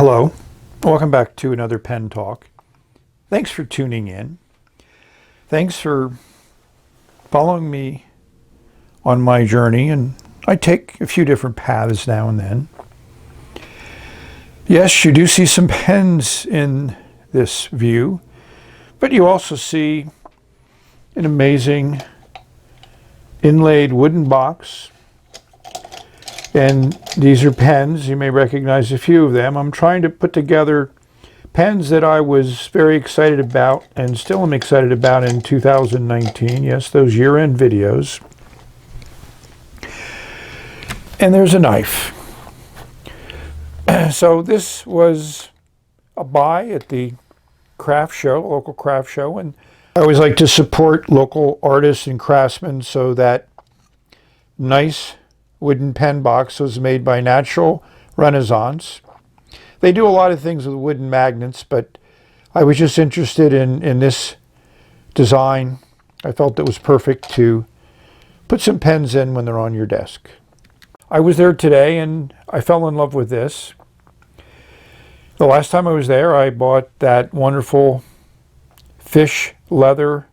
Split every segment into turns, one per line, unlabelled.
Hello, welcome back to another pen talk. Thanks for tuning in. Thanks for following me on my journey, and I take a few different paths now and then. Yes, you do see some pens in this view, but you also see an amazing inlaid wooden box. And these are pens. You may recognize a few of them. I'm trying to put together pens that I was very excited about and still am excited about in 2019. Yes, those year-end videos. And there's a knife. So this was a buy at the craft show, local craft show. And I always like to support local artists and craftsmen, so that nice wooden pen box was made by Natural Renaissance. They do a lot of things with wooden magnets, but I was just interested in this design. I felt it was perfect to put some pens in when they're on your desk. I was there today and I fell in love with this. The last time I was there, I bought that wonderful fish leather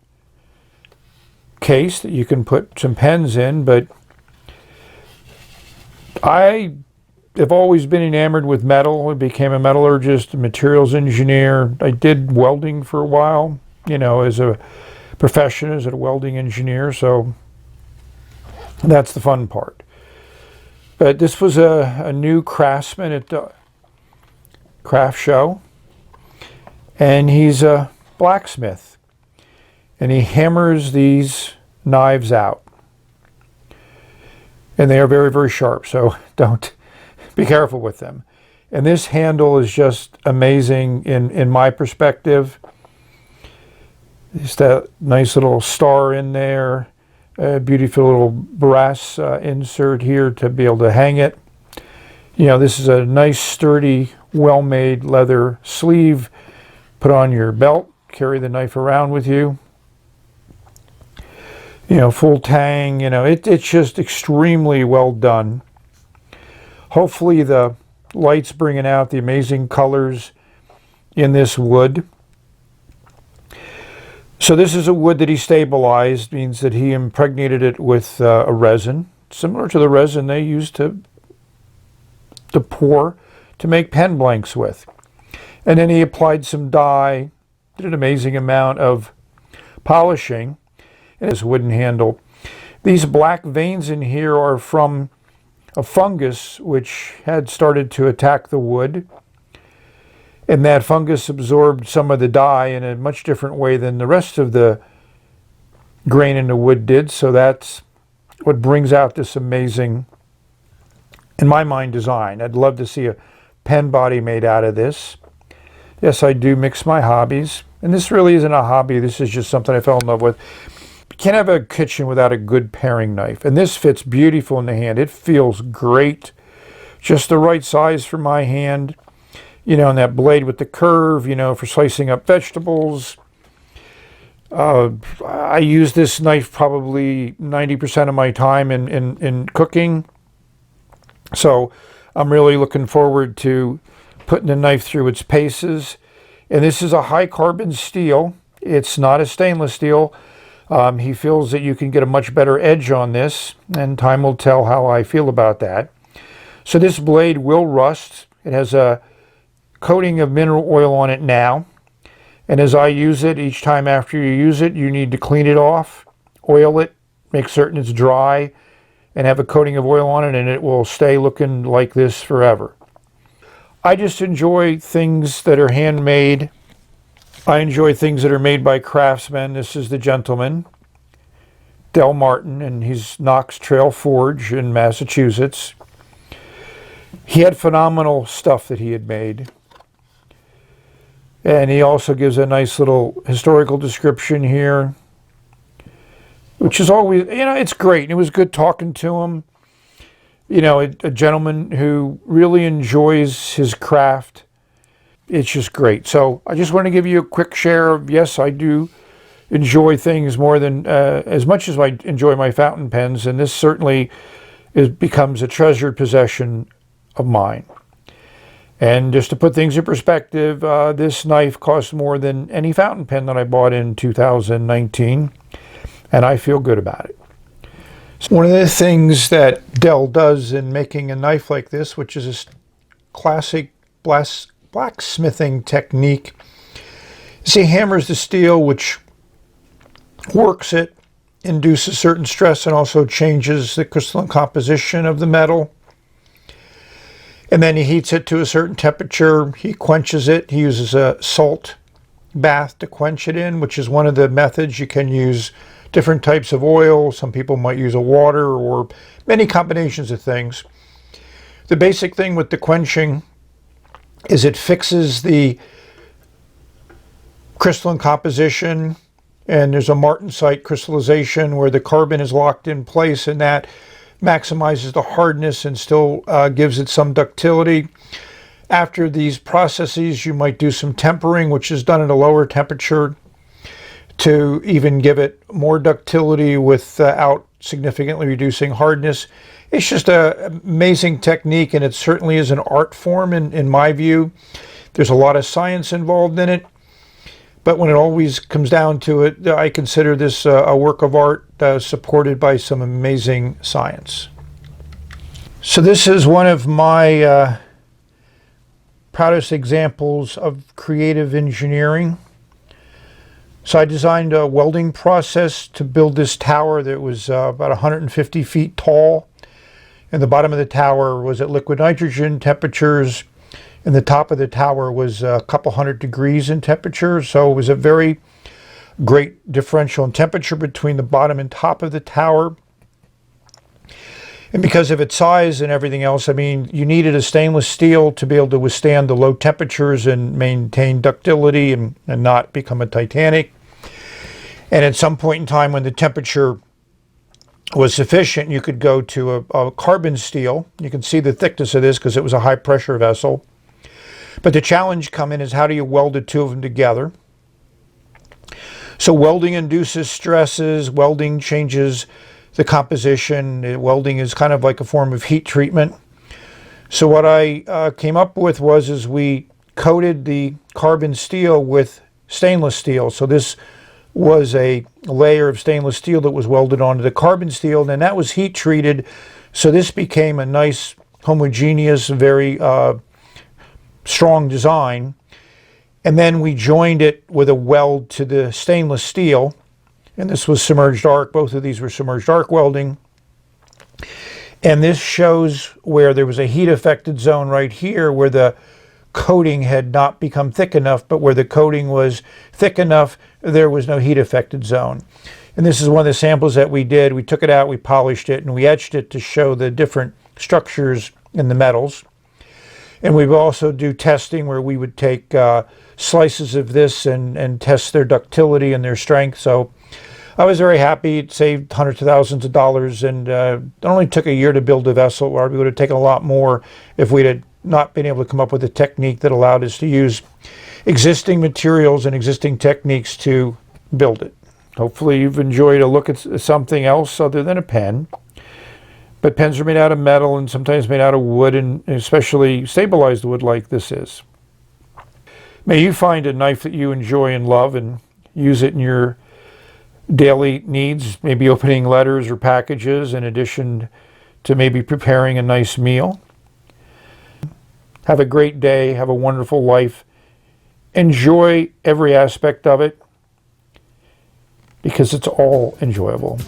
case that you can put some pens in, but I have always been enamored with metal. I became a metallurgist, a materials engineer. I did welding for a while, as a profession, as a welding engineer. So that's the fun part. But this was a new craftsman at the craft show. And he's a blacksmith. And he hammers these knives out. And they are very, very sharp, so don't be careful with them. And this handle is just amazing in my perspective. Just that nice little star in there, a beautiful little brass insert here to be able to hang it. This is a nice, sturdy, well-made leather sleeve. Put on your belt, carry the knife around with you. Full tang, it's just extremely well done. Hopefully the light's bringing out the amazing colors in this wood. So this is a wood that he stabilized, means that he impregnated it with a resin, similar to the resin they used to pour to make pen blanks with. And then he applied some dye, did an amazing amount of polishing. And his wooden handle. These black veins in here are from a fungus which had started to attack the wood. And that fungus absorbed some of the dye in a much different way than the rest of the grain in the wood did. So that's what brings out this amazing, in my mind, design. I'd love to see a pen body made out of this. Yes, I do mix my hobbies. And this really isn't a hobby. This is just something I fell in love with. Can't have a kitchen without a good paring knife. And this fits beautiful in the hand. It feels great. Just the right size for my hand. And that blade with the curve, for slicing up vegetables. I use this knife probably 90% of my time in cooking. So I'm really looking forward to putting the knife through its paces. And this is a high carbon steel. It's not a stainless steel. He feels that you can get a much better edge on this, and time will tell how I feel about that. So this blade will rust. It has a coating of mineral oil on it now. And as I use it, each time after you use it, you need to clean it off, oil it, make certain it's dry, and have a coating of oil on it, and it will stay looking like this forever. I just enjoy things that are handmade. I enjoy things that are made by craftsmen. This is the gentleman, Del Martin, and he's Knox Trail Forge in Massachusetts. He had phenomenal stuff that he had made. And he also gives a nice little historical description here, which is always, it's great. It was good talking to him. A gentleman who really enjoys his craft. It's just great. So I just want to give you a quick share of, yes, I do enjoy things more than, as much as I enjoy my fountain pens, and this certainly becomes a treasured possession of mine. And just to put things in perspective, this knife cost more than any fountain pen that I bought in 2019, and I feel good about it. So one of the things that Dell does in making a knife like this, which is a classic blacksmithing technique, is he hammers the steel, which works it, induces certain stress, and also changes the crystalline composition of the metal. And then he heats it to a certain temperature. He quenches it. He uses a salt bath to quench it in, which is one of the methods. You can use different types of oil. Some people might use a water or many combinations of things. The basic thing with the quenching is it fixes the crystalline composition, and there's a martensite crystallization where the carbon is locked in place, and that maximizes the hardness and still gives it some ductility. After these processes, you might do some tempering, which is done at a lower temperature to even give it more ductility without significantly reducing hardness. It's just an amazing technique, and it certainly is an art form in my view. There's a lot of science involved in it, but when it always comes down to it, I consider this a work of art supported by some amazing science. So this is one of my proudest examples of creative engineering. So I designed a welding process to build this tower that was about 150 feet tall. And the bottom of the tower was at liquid nitrogen temperatures, and the top of the tower was a couple hundred degrees in temperature. So it was a very great differential in temperature between the bottom and top of the tower. And because of its size and everything else, I mean, you needed a stainless steel to be able to withstand the low temperatures and maintain ductility and not become a Titanic. And at some point in time when the temperature was sufficient, you could go to a carbon steel. You can see the thickness of this because it was a high pressure vessel. But the challenge come in is how do you weld the two of them together? So welding induces stresses, welding changes the composition. Welding is kind of like a form of heat treatment. So what I came up with was we coated the carbon steel with stainless steel. So this was a layer of stainless steel that was welded onto the carbon steel, and then that was heat treated. So this became a nice, homogeneous, very strong design. And then we joined it with a weld to the stainless steel, and this was submerged arc. Both of these were submerged arc welding. And this shows where there was a heat affected zone right here where the coating had not become thick enough, but where the coating was thick enough, there was no heat affected zone. And this is one of the samples that we did. We took it out, we polished it, and we etched it to show the different structures in the metals. And we would also do testing where we would take slices of this and test their ductility and their strength. So I was very happy. It saved hundreds of thousands of dollars, and it only took a year to build a vessel, or it would have taken a lot more if we'd had not been able to come up with a technique that allowed us to use existing materials and existing techniques to build it. Hopefully you've enjoyed a look at something else other than a pen. But pens are made out of metal and sometimes made out of wood, and especially stabilized wood like this is. May you find a knife that you enjoy and love and use it in your daily needs, maybe opening letters or packages in addition to maybe preparing a nice meal. Have a great day. Have a wonderful life. Enjoy every aspect of it because it's all enjoyable.